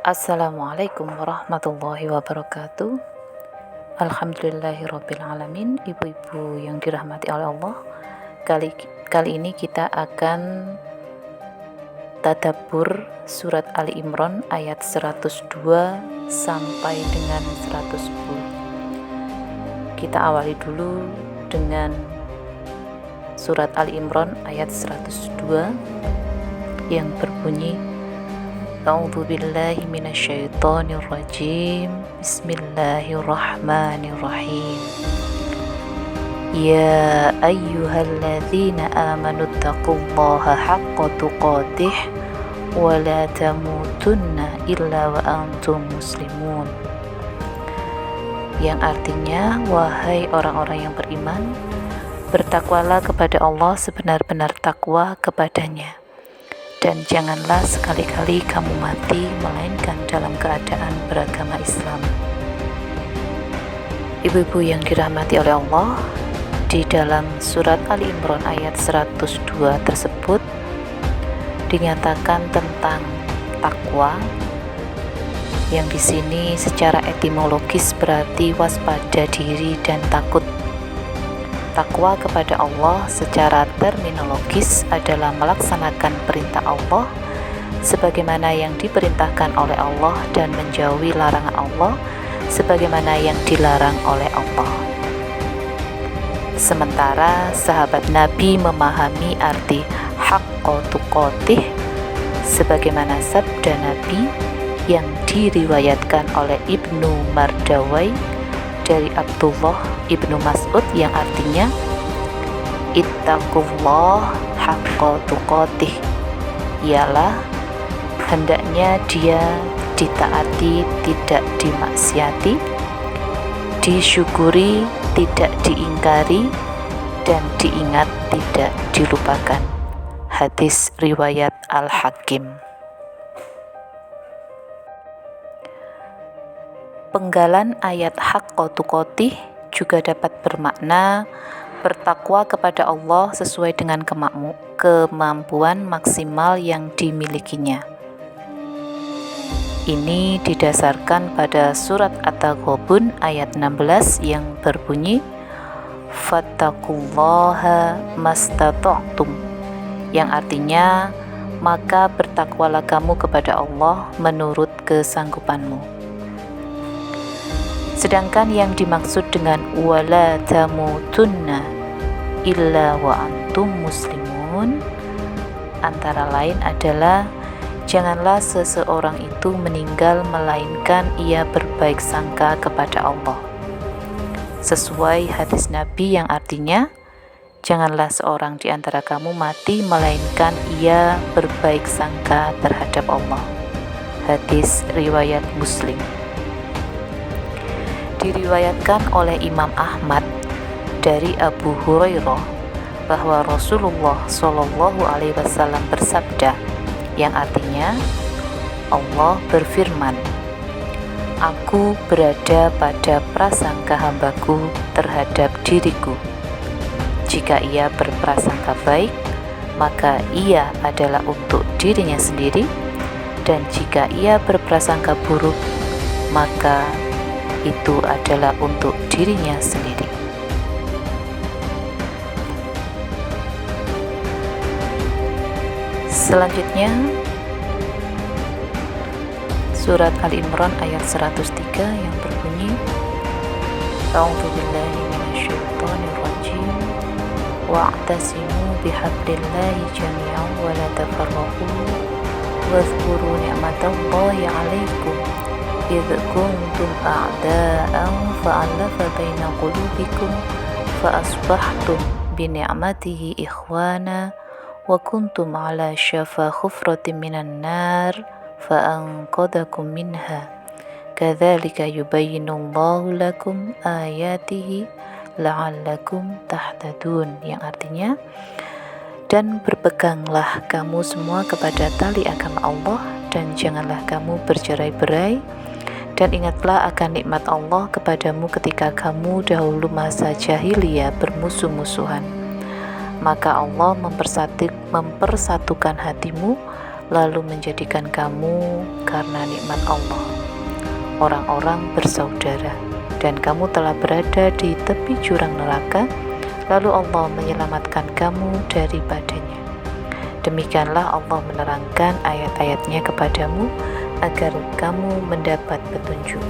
Assalamualaikum warahmatullahi wabarakatuh. Alhamdulillahirrabbilalamin. Ibu-ibu yang dirahmati oleh Allah, kali ini kita akan tadabbur surat Ali Imran ayat 102 sampai dengan 110. Kita awali dulu dengan surat Ali Imran ayat 102 yang berbunyi: A'udzu billahi minasyaitonir rajim. Bismillahirrahmanirrahim. Ya ayyuhalladzina amanu taqullaha haqqa tuqatih wa la tamutunna illa wa antum muslimun. Yang artinya, wahai orang-orang yang beriman, bertakwalah kepada Allah sebenar-benar takwa kepadanya, dan janganlah sekali-kali kamu mati melainkan dalam keadaan beragama Islam. Ibu-ibu yang dirahmati oleh Allah, di dalam surat Ali Imran ayat 102 tersebut dinyatakan tentang takwa, yang di sini secara etimologis berarti waspada diri dan takut. Takwa kepada Allah secara terminologis adalah melaksanakan perintah Allah sebagaimana yang diperintahkan oleh Allah dan menjauhi larangan Allah sebagaimana yang dilarang oleh Allah. Sementara sahabat Nabi memahami arti haqqa tuqatih sebagaimana sabda Nabi yang diriwayatkan oleh Ibnu Mardawai dari Abdullah ibnu Mas'ud, yang artinya ittaqullah haqqa tuqatih, ialah hendaknya dia ditaati, tidak dimaksiati, disyukuri, tidak diingkari, dan diingat, tidak dilupakan. Hadis riwayat Al-Hakim. Penggalan ayat haqqa tuqatih juga dapat bermakna bertakwa kepada Allah sesuai dengan kemampuan maksimal yang dimilikinya. Ini didasarkan pada surat At-Taghabun ayat 16 yang berbunyi fattaqullaha mastata'tum, yang artinya maka bertakwalah kamu kepada Allah menurut kesanggupanmu. Sedangkan yang dimaksud dengan wala tamutunna illa wa antum muslimun antara lain adalah janganlah seseorang itu meninggal melainkan ia berbaik sangka kepada Allah, sesuai hadis Nabi yang artinya janganlah seorang di antara kamu mati melainkan ia berbaik sangka terhadap Allah. Hadis riwayat Muslim. Diriwayatkan oleh Imam Ahmad dari Abu Hurairah bahwa Rasulullah Shallallahu Alaihi Wasallam bersabda, yang artinya Allah berfirman, Aku berada pada prasangka hambaku terhadap diriku. Jika ia berprasangka baik, maka ia adalah untuk dirinya sendiri, dan jika ia berprasangka buruk, maka itu adalah untuk dirinya sendiri. Selanjutnya surat Ali Imran ayat 103 yang berbunyi A'udzu billahi minasyaitonir rajim wa'tasimu bihablillahi jami'an wa la tafarraqu wadhkuru ni'matallahi 'alaikum idh kuntum a'da'an fa'alafa baina qulubikum fa'asbahtum bini'matihi ikhwana wa kuntum ala syafa khufratin minan nar fa'anqadhakum minha kadzalika yubayyinullahu lakum ayatihi la'allakum tahtadun, yang artinya dan berpeganglah kamu semua kepada tali agama Allah dan janganlah kamu bercerai-berai, dan ingatlah akan nikmat Allah kepadamu ketika kamu dahulu masa jahiliyah bermusuh-musuhan. Maka Allah mempersatukan hatimu lalu menjadikan kamu karena nikmat Allah orang-orang bersaudara, dan kamu telah berada di tepi jurang neraka, lalu Allah menyelamatkan kamu daripadanya. Demikianlah Allah menerangkan ayat-ayatnya kepadamu agar kamu mendapat petunjuk.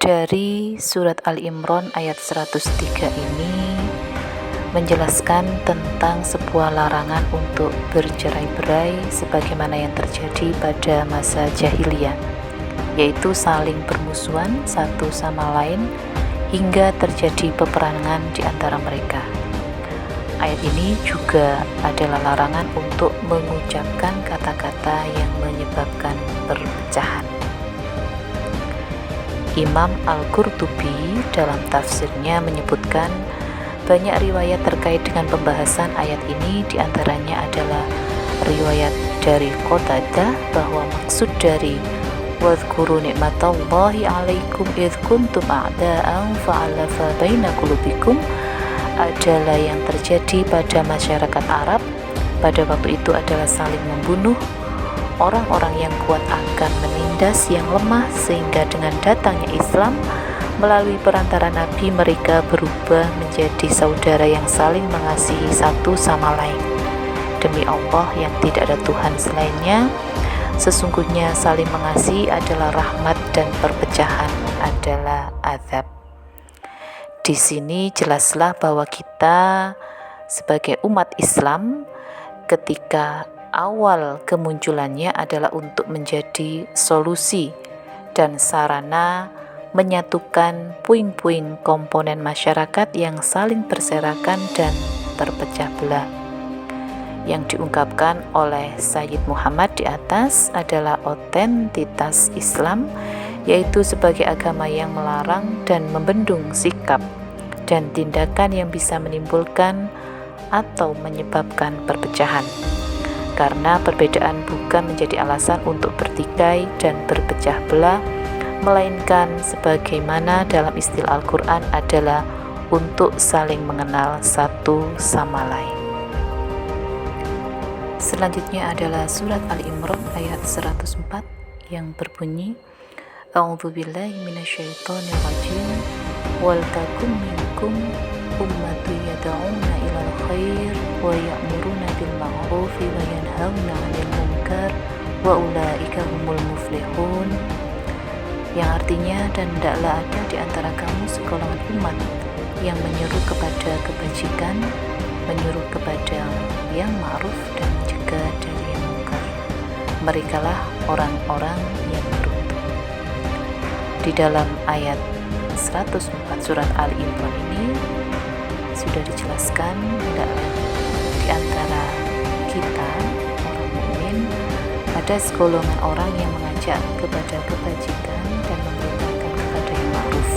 Dari surat Al-Imran ayat 103 ini menjelaskan tentang sebuah larangan untuk bercerai-berai sebagaimana yang terjadi pada masa jahiliyah, yaitu saling bermusuhan satu sama lain hingga terjadi peperangan di antara mereka. Ayat ini juga adalah larangan untuk mengucapkan kata-kata yang menyebabkan perpecahan. Imam Al-Qurtubi dalam tafsirnya menyebutkan banyak riwayat terkait dengan pembahasan ayat ini, diantaranya adalah riwayat dari Qatadah bahwa maksud dari wadhkuru ni'matallahi 'alaikum idh kuntum a'da'an fa'alafa baina qulubikum adalah yang terjadi pada masyarakat Arab pada waktu itu adalah saling membunuh. Orang-orang yang kuat akan menindas yang lemah, sehingga dengan datangnya Islam melalui perantara Nabi mereka berubah menjadi saudara yang saling mengasihi satu sama lain. Demi Allah yang tidak ada Tuhan selainnya, sesungguhnya saling mengasihi adalah rahmat dan perpecahan adalah azab. Di sini jelaslah bahwa kita sebagai umat Islam ketika awal kemunculannya adalah untuk menjadi solusi dan sarana menyatukan puing-puing komponen masyarakat yang saling berserakan dan terpecah belah. Yang diungkapkan oleh Sayyid Muhammad di atas adalah otentitas Islam, yaitu sebagai agama yang melarang dan membendung sikap dan tindakan yang bisa menimbulkan atau menyebabkan perpecahan. Karena perbedaan bukan menjadi alasan untuk bertikai dan berpecah belah, melainkan sebagaimana dalam istilah Al-Quran adalah untuk saling mengenal satu sama lain. Selanjutnya adalah surat Al-Imran ayat 104 yang berbunyi, A'udzubillahi minasyaitonir rajim, wal takum minkum ummatun yad'una ilal khair wa ya'muruna bil ma'ruf wa yanhauna 'anil munkar wa ulaika humul muflihun, yang artinya, dan hendaklah ada di antara kamu segolongan umat yang menyeru kepada kebajikan, menyuruh kepada yang ma'ruf dan mencegah dari yang munkar. Merekalah orang-orang yang beruntung. Di dalam ayat 104 surat Al-Imran ini sudah dijelaskan hendaklah di antara kita orang mukmin ada segolongan orang yang mengajak kepada kebajikan dan memerintahkan kepada yang ma'ruf,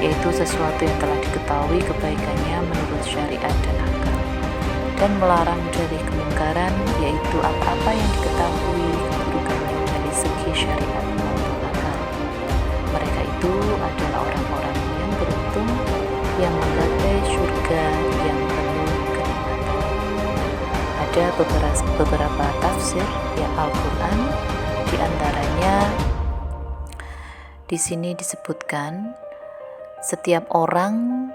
yaitu sesuatu yang telah diketahui kebaikannya menurut syariat dan akal, dan melarang dari kemungkaran, yaitu apa-apa yang diketahui keburukannya dari segi syariat maupun akal. Mereka itu adalah orang-orang yang beruntung yang menggapai surga yang penuh kenikmatan. Ada beberapa tafsir yang Al-Quran, di antaranya di sini disebutkan setiap orang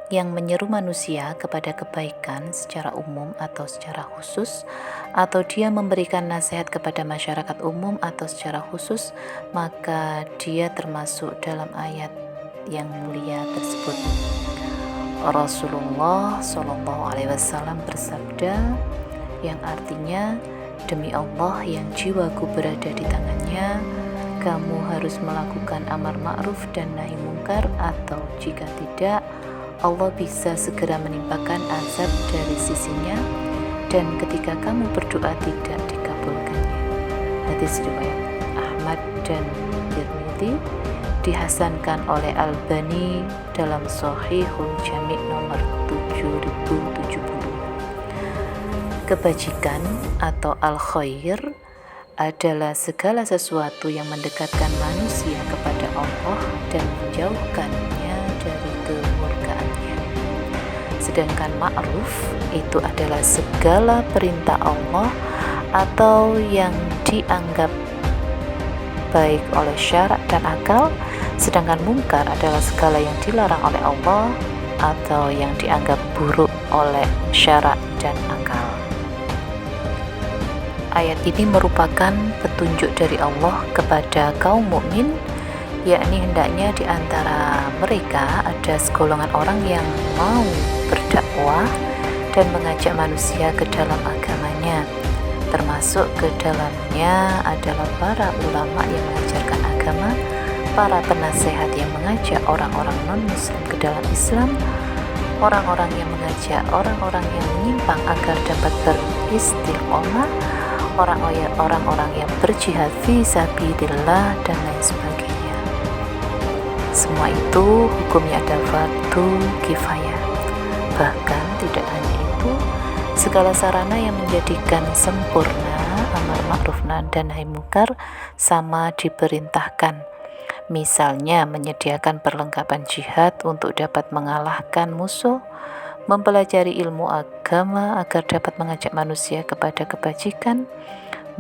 yang menyeru manusia kepada kebaikan secara umum atau secara khusus, atau dia memberikan nasihat kepada masyarakat umum atau secara khusus, maka dia termasuk dalam ayat yang mulia tersebut. Rasulullah SAW bersabda, yang artinya, demi Allah yang jiwaku berada di tangannya, kamu harus melakukan amar ma'ruf dan nahi mungkar, atau jika tidak, Allah bisa segera menimpakan azab dari sisinya, dan ketika kamu berdoa tidak dikabulkannya. Hadis riwayat Ahmad dan Tirmidzi, dihasankan oleh Albani dalam Shahihul Jami' nomor 7070. Kebajikan atau al-khair adalah segala sesuatu yang mendekatkan manusia kepada Allah dan menjauhkannya dari kemurkaannya. sedangkan ma'ruf itu adalah segala perintah Allah atau yang dianggap baik oleh syarak dan akal, sedangkan mungkar adalah segala yang dilarang oleh Allah atau yang dianggap buruk oleh syarak dan akal. Ayat ini merupakan petunjuk dari Allah kepada kaum mukmin, yakni hendaknya di antara mereka ada segolongan orang yang mau berdakwah dan mengajak manusia ke dalam agamanya, termasuk ke dalamnya adalah para ulama yang mengajarkan agama, para penasehat yang mengajak orang-orang non-muslim ke dalam Islam, orang-orang yang mengajak orang-orang yang menyimpang agar dapat beristiqomah, orang-orang yang berjihad fi sabilillah dan lain sebagainya. Semua itu hukumnya ada fardu kifayah. Bahkan tidak hanya itu, segala sarana yang menjadikan sempurna amar ma'ruf dan nahi munkar sama diperintahkan. Misalnya menyediakan perlengkapan jihad untuk dapat mengalahkan musuh, mempelajari ilmu agama agar dapat mengajak manusia kepada kebajikan,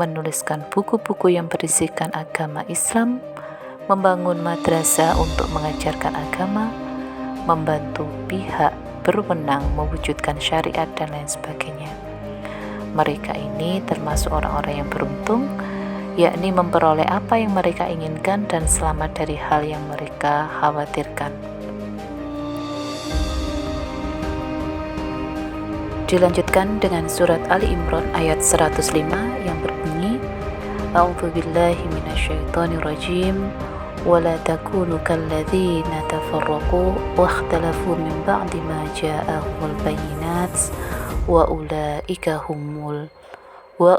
menuliskan buku-buku yang berisikan agama Islam, membangun madrasah untuk mengajarkan agama, membantu pihak berwenang mewujudkan syariat dan lain sebagainya. Mereka ini termasuk orang-orang yang beruntung, yakni memperoleh apa yang mereka inginkan dan selamat dari hal yang mereka khawatirkan. Dilanjutkan dengan surat Ali Imran ayat 105 yang berbunyi, A'udzu billahi minasyaitonir rajim, wa la takunu kalladzina tafarraqu wa ikhtalafu min ba'di ma ja'ahumul bayyinat wa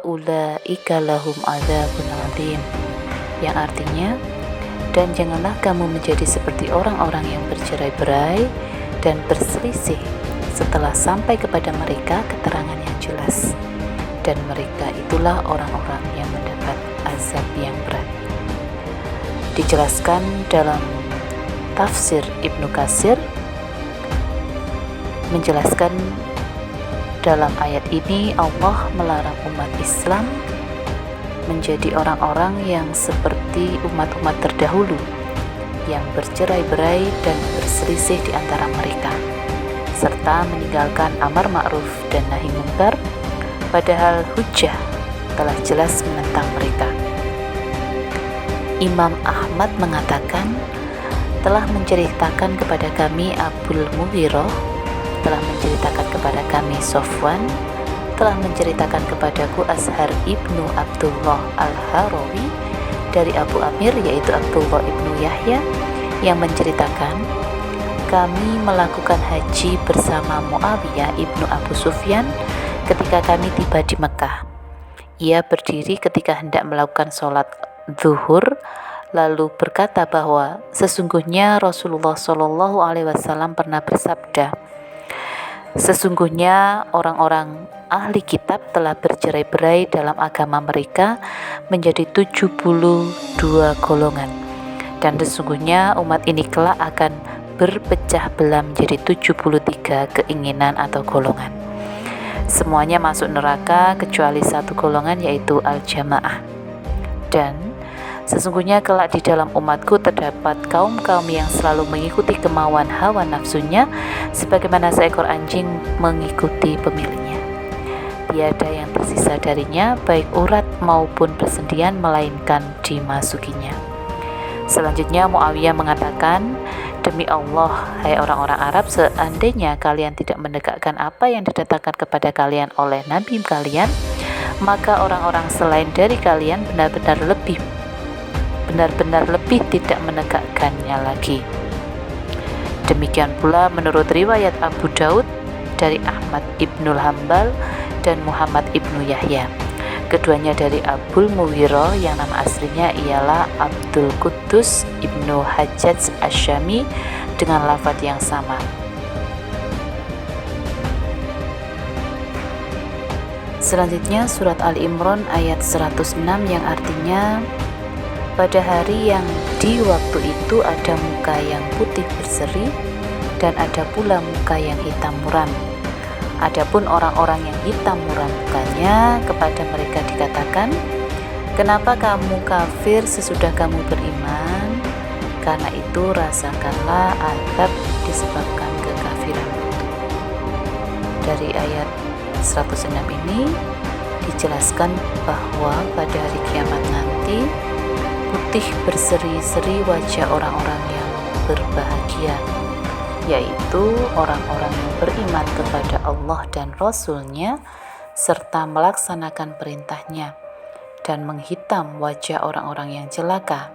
ulaika lahum adzabun adzim, yang artinya, dan janganlah kamu menjadi seperti orang-orang yang bercerai-berai dan berselisih setelah sampai kepada mereka keterangan yang jelas, dan mereka itulah orang-orang yang mendapat azab yang berat. Dijelaskan dalam tafsir Ibnu Katsir, menjelaskan dalam ayat ini Allah melarang umat Islam menjadi orang-orang yang seperti umat-umat terdahulu yang bercerai-berai dan berselisih di antara mereka, serta meninggalkan amar ma'ruf dan nahi munkar, padahal hujjah telah jelas menentang mereka. Imam Ahmad mengatakan, telah menceritakan kepada kami Abul Mughirah, telah menceritakan kepada kami Sofwan, telah menceritakan kepadaku Azhar ibnu Abdullah al-Harawi dari Abu Amir, yaitu Abdullah ibnu Yahya, yang menceritakan, kami melakukan haji bersama Muawiyah ibnu Abu Sufyan ketika kami tiba di Mekah. Ia berdiri ketika hendak melakukan sholat zuhur, lalu berkata bahwa sesungguhnya Rasulullah SAW pernah bersabda, sesungguhnya orang-orang ahli kitab telah bercerai-berai dalam agama mereka menjadi 72 golongan, dan sesungguhnya umat ini kelak akan berpecah belah menjadi 73 keinginan atau golongan. Semuanya masuk neraka kecuali satu golongan, yaitu al-jamaah. Dan sesungguhnya kelak di dalam umatku terdapat kaum-kaum yang selalu mengikuti kemauan hawa nafsunya, sebagaimana seekor anjing mengikuti pemiliknya. Tiada yang tersisa darinya, baik urat maupun persendian, melainkan dimasukinya. Selanjutnya Muawiyah mengatakan, demi Allah, hai orang-orang Arab, seandainya kalian tidak menegakkan apa yang didatangkan kepada kalian oleh Nabi kalian, maka orang-orang selain dari kalian benar-benar lebih tidak menegakkannya lagi. Demikian pula menurut riwayat Abu Daud dari Ahmad ibnul Hambal dan Muhammad ibnu Yahya, keduanya dari Abul Mughirah yang nama aslinya ialah Abdul Quddus ibnu Hajjaj Asyami dengan lafaz yang sama. Selanjutnya surat Ali Imran ayat 106 yang artinya, pada hari yang di waktu itu ada muka yang putih berseri dan ada pula muka yang hitam muram. Adapun orang-orang yang hitam muram mukanya, kepada mereka dikatakan, kenapa kamu kafir sesudah kamu beriman? Karena itu rasakanlah azab disebabkan kekafiran. Dari ayat 106 ini dijelaskan bahwa pada hari kiamat nanti putih berseri-seri wajah orang-orang yang berbahagia, yaitu orang-orang yang beriman kepada Allah dan Rasul-Nya serta melaksanakan perintahnya, dan menghitam wajah orang-orang yang celaka,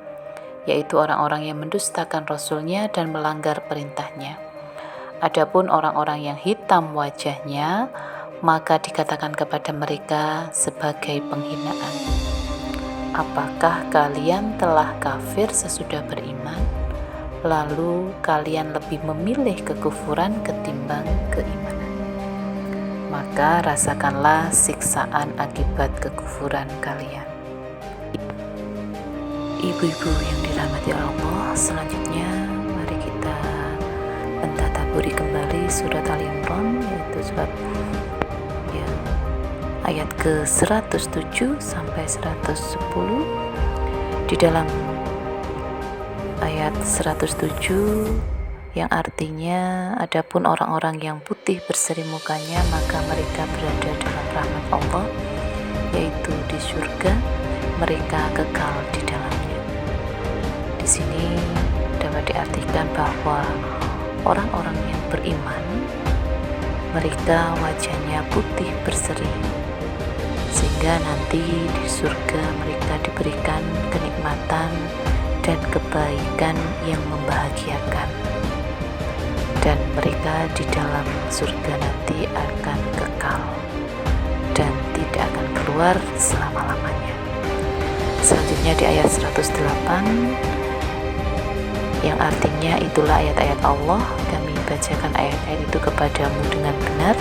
yaitu orang-orang yang mendustakan Rasul-Nya dan melanggar perintahnya. Adapun orang-orang yang hitam wajahnya, maka dikatakan kepada mereka sebagai penghinaan, apakah kalian telah kafir sesudah beriman? Lalu kalian lebih memilih kekufuran ketimbang keimanan. Maka rasakanlah siksaan akibat kekufuran kalian. Ibu-ibu yang dirahmati Allah, selanjutnya mari kita mentadaburi kembali surat Al-Imran, yaitu surat ayat ke-107 sampai 110. Di dalam ayat 107 yang artinya, adapun orang-orang yang putih berseri mukanya, maka mereka berada dalam rahmat Allah, yaitu di surga, mereka kekal di dalamnya. Di sini dapat diartikan bahwa orang-orang yang beriman, mereka wajahnya putih berseri, sehingga nanti di surga mereka diberikan kenikmatan dan kebaikan yang membahagiakan, dan mereka di dalam surga nanti akan kekal dan tidak akan keluar selama-lamanya. Selanjutnya di ayat 108 yang artinya, itulah ayat-ayat Allah, kami bacakan ayat-ayat itu kepadamu dengan benar,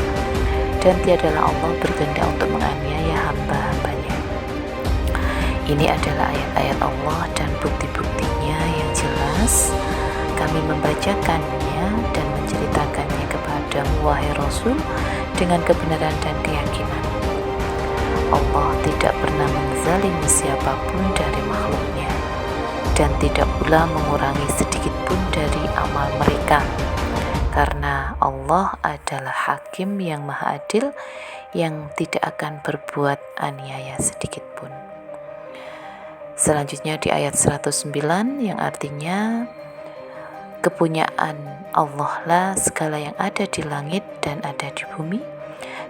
dan tiadalah Allah berkehendak untuk menganiaya hamba-hambanya. Ini adalah ayat-ayat Allah dan bukti-buktinya yang jelas. Kami membacakannya dan menceritakannya kepadamu, wahai Rasul, dengan kebenaran dan keyakinan. Allah tidak pernah menzalimi siapapun dari makhluknya, dan tidak pula mengurangi sedikit pun dari amal mereka, karena Allah adalah hakim yang maha adil, yang tidak akan berbuat aniaya sedikit pun. Selanjutnya di ayat 109 yang artinya, kepunyaan Allah lah segala yang ada di langit dan ada di bumi,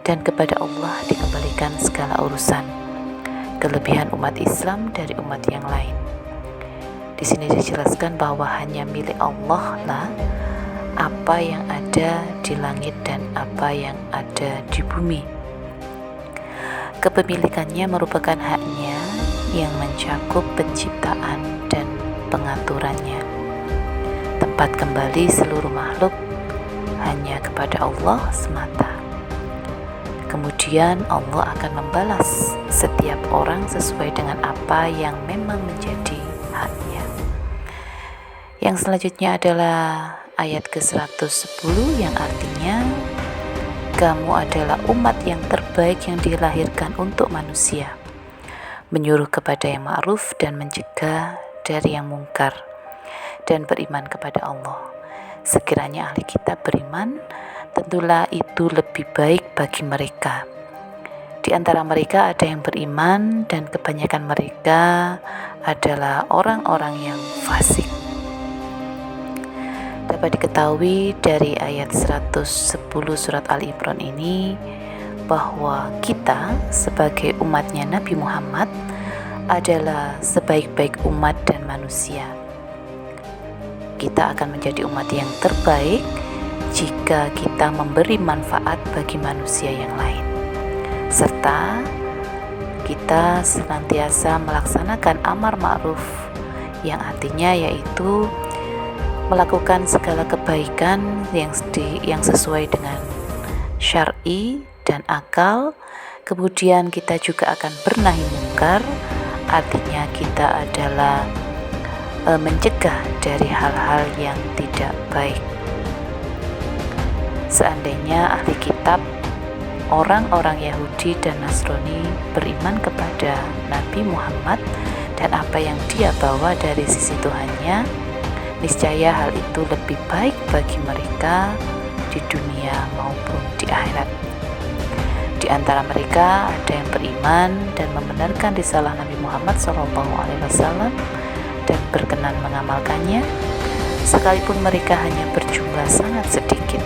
dan kepada Allah dikembalikan segala urusan. Kelebihan umat Islam dari umat yang lain. Di sini dijelaskan bahwa hanya milik Allah lah apa yang ada di langit dan apa yang ada di bumi. Kepemilikannya merupakan haknya yang mencakup penciptaan dan pengaturannya. Tempat kembali seluruh makhluk hanya kepada Allah semata. Kemudian Allah akan membalas setiap orang sesuai dengan apa yang memang menjadi haknya. Yang selanjutnya adalah ayat ke-110 yang artinya, kamu adalah umat yang terbaik yang dilahirkan untuk manusia, menyuruh kepada yang ma'ruf dan mencegah dari yang mungkar, dan beriman kepada Allah. Sekiranya ahli kitab beriman, tentulah itu lebih baik bagi mereka. Di antara mereka ada yang beriman, dan kebanyakan mereka adalah orang-orang yang fasik. Dapat diketahui dari ayat 110 surat Al-Imran ini bahwa kita sebagai umatnya Nabi Muhammad adalah sebaik-baik umat dan manusia. Kita akan menjadi umat yang terbaik jika kita memberi manfaat bagi manusia yang lain, serta kita senantiasa melaksanakan amar ma'ruf, yang artinya yaitu melakukan segala kebaikan yang sesuai dengan syar'i dan akal. Kemudian kita juga akan bernahi mungkar, artinya kita adalah mencegah dari hal-hal yang tidak baik. Seandainya ahli kitab, orang-orang Yahudi dan Nasrani beriman kepada Nabi Muhammad dan apa yang dia bawa dari sisi Tuhannya, niscaya hal itu lebih baik bagi mereka di dunia maupun di akhirat. Di antara mereka ada yang beriman dan membenarkan risalah Nabi Muhammad SAW dan berkenan mengamalkannya, sekalipun mereka hanya berjumlah sangat sedikit,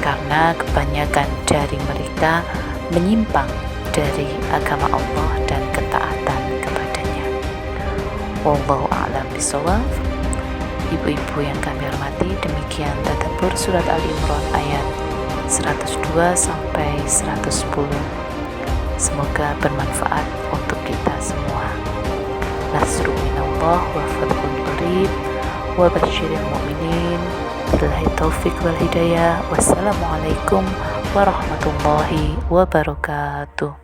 karena kebanyakan dari mereka menyimpang dari agama Allah dan ketaatan kepadanya. Wallahu a'lam bishawab. Ibu-ibu yang kami hormati, demikian tadabbur surat Ali Imran ayat 102 sampai 110. Semoga bermanfaat untuk kita semua. Nasru minallah wa fathun qarib wa basyiril mu'minin. Billahi taufiq wal hidayah. Wassalamualaikum warahmatullahi wabarakatuh.